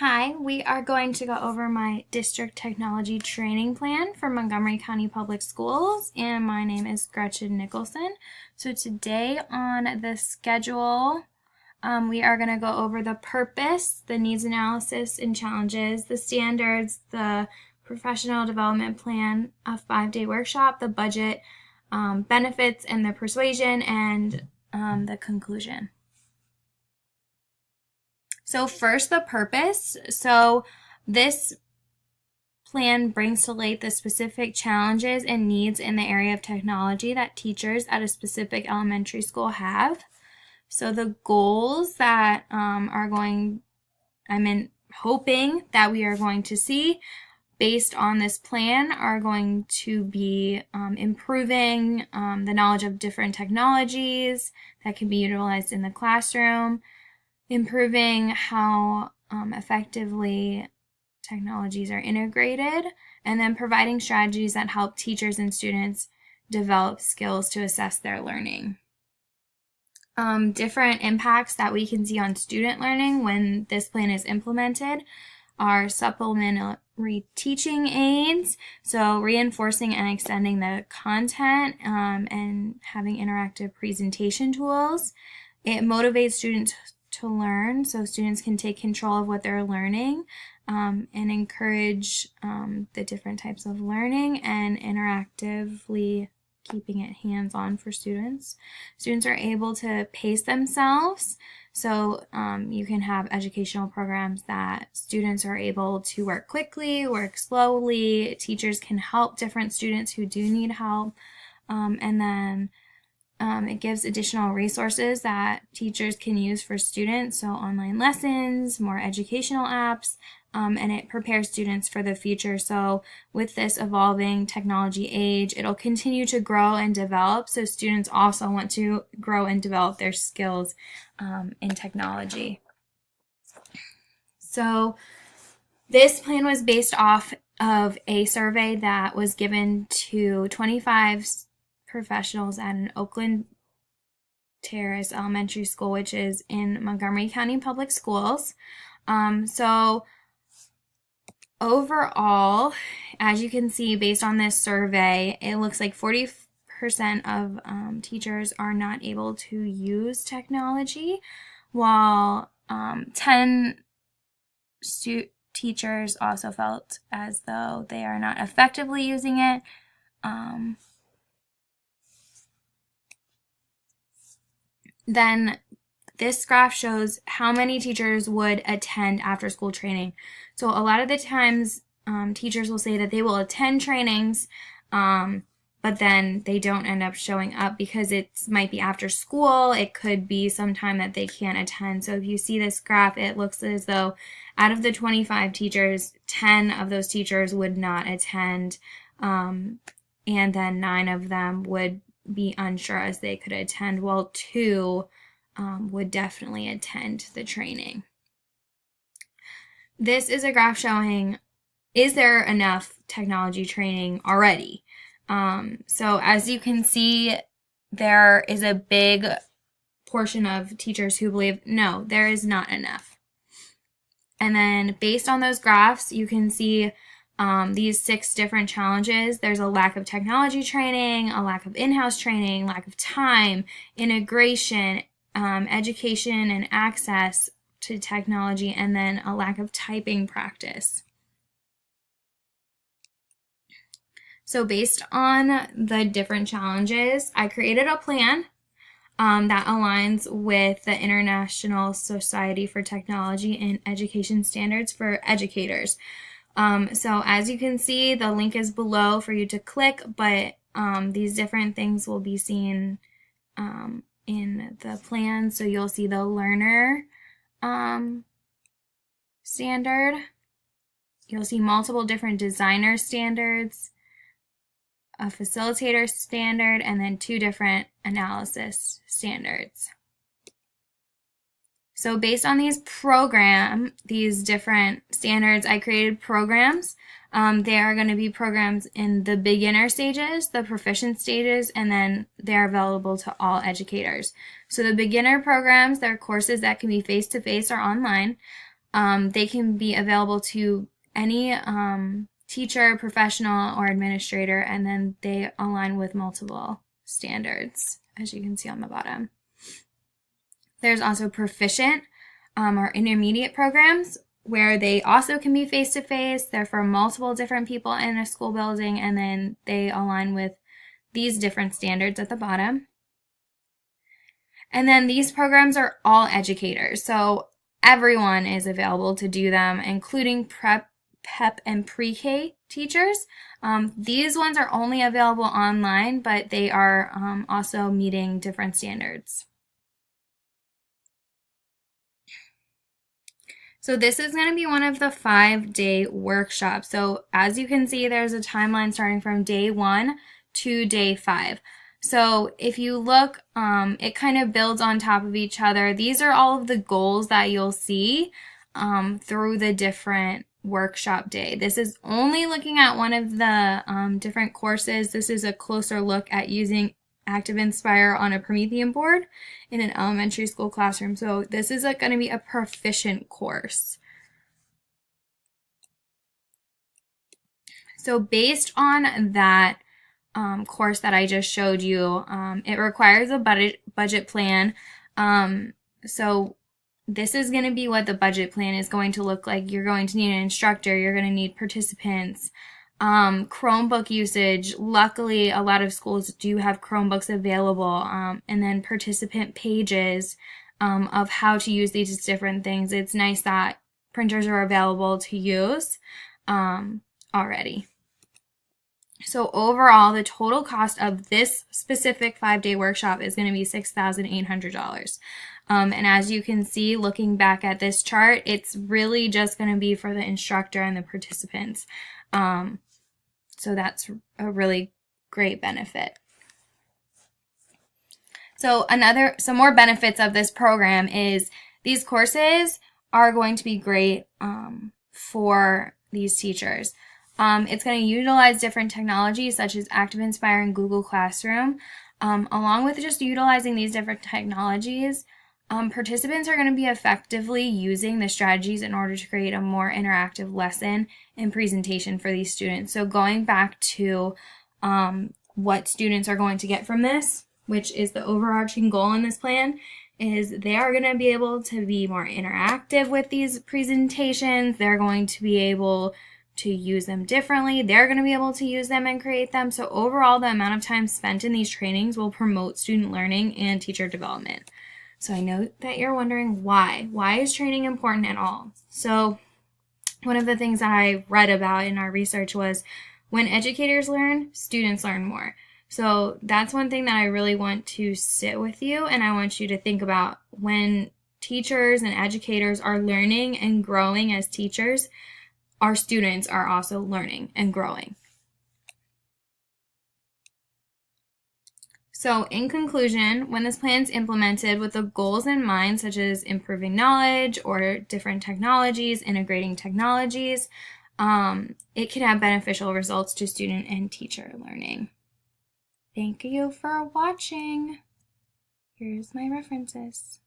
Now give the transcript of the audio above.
Hi, we are going to go over my district technology training plan for Montgomery County Public Schools, and my name is Gretchen Nicholson. So today on the schedule, we are going to go over the purpose, the needs analysis and challenges, the standards, the professional development plan, a 5-day workshop, the budget, benefits and the persuasion, and the conclusion. So first, the purpose. So this plan brings to light the specific challenges and needs in the area of technology that teachers at a specific elementary school have. So the goals that I'm hoping that we are going to see based on this plan are going to be improving the knowledge of different technologies that can be utilized in the classroom, improving how effectively technologies are integrated, and then providing strategies that help teachers and students develop skills to assess their learning. Different impacts that we can see on student learning when this plan is implemented are supplementary teaching aids, so reinforcing and extending the content and having interactive presentation tools. It motivates students to learn, so students can take control of what they're learning and encourage the different types of learning and interactively keeping it hands-on for students. Students are able to pace themselves, so you can have educational programs that students are able to work quickly, work slowly. Teachers can help different students who do need help, and then it gives additional resources that teachers can use for students, so online lessons, more educational apps, and it prepares students for the future. So with this evolving technology age, it'll continue to grow and develop, so students also want to grow and develop their skills in technology. So this plan was based off of a survey that was given to 25 professionals at an Oakland Terrace Elementary School, which is in Montgomery County Public Schools. So overall, as you can see, based on this survey, it looks like 40% of teachers are not able to use technology, while 10 teachers also felt as though they are not effectively using it. Then this graph shows how many teachers would attend after school training. So a lot of the times teachers will say that they will attend trainings, but then they don't end up showing up because it might be after school. It could be some time that they can't attend. So if you see this graph, it looks as though out of the 25 teachers, 10 of those teachers would not attend, and then 9 of them would be unsure as they could attend, while 2 would definitely attend the training. This is a graph showing, is there enough technology training already? So as you can see, there is a big portion of teachers who believe, no, there is not enough. And then based on those graphs, you can see these 6 different challenges. There's a lack of technology training, a lack of in-house training, lack of time, integration, education and access to technology, and then a lack of typing practice. So based on the different challenges, I created a plan that aligns with the International Society for Technology and Education Standards for educators. So as you can see, the link is below for you to click, but these different things will be seen in the plan. So you'll see the learner standard. You'll see multiple different designer standards, a facilitator standard, and then 2 different analysis standards. So based on these different standards, I created programs. They are going to be programs in the beginner stages, the proficient stages, and then they're available to all educators. So the beginner programs, they're courses that can be face-to-face or online. They can be available to any teacher, professional, or administrator, and then they align with multiple standards, as you can see on the bottom. There's also proficient or intermediate programs where they also can be face-to-face. They're for multiple different people in a school building, and then they align with these different standards at the bottom. And then these programs are all educators, so everyone is available to do them, including prep, PEP, and pre-K teachers. These ones are only available online, but they are also meeting different standards. So this is going to be one of the 5-day workshops. So as you can see, there's a timeline starting from day 1 to day 5. So if you look, it kind of builds on top of each other. These are all of the goals that you'll see through the different workshop day. This is only looking at one of the different courses. This is a closer look at using ActivInspire on a Promethean board in an elementary school classroom. So this is going to be a proficient course. So based on that course that I just showed you, it requires a budget plan. So this is going to be what the budget plan is going to look like. You're going to need an instructor. You're going to need participants. Chromebook usage. Luckily, a lot of schools do have Chromebooks available, and then participant pages of how to use these different things. It's nice that printers are available to use already. So overall, the total cost of this specific 5-day workshop is going to be $6,800. And as you can see, looking back at this chart, it's really just going to be for the instructor and the participants. So that's a really great benefit. So some more benefits of this program is these courses are going to be great for these teachers. It's going to utilize different technologies such as ActivInspire and Google Classroom. Along with just utilizing these different technologies, participants are going to be effectively using the strategies in order to create a more interactive lesson and presentation for these students. So going back to what students are going to get from this, which is the overarching goal in this plan, is they are going to be able to be more interactive with these presentations. They're going to be able to use them differently. They're going to be able to use them and create them. So overall, the amount of time spent in these trainings will promote student learning and teacher development. So I know that you're wondering why. Why is training important at all? So one of the things that I read about in our research was when educators learn, students learn more. So that's one thing that I really want to sit with you, and I want you to think about when teachers and educators are learning and growing as teachers, our students are also learning and growing. So in conclusion, when this plan is implemented with the goals in mind, such as improving knowledge or different technologies, integrating technologies, it can have beneficial results to student and teacher learning. Thank you for watching. Here's my references.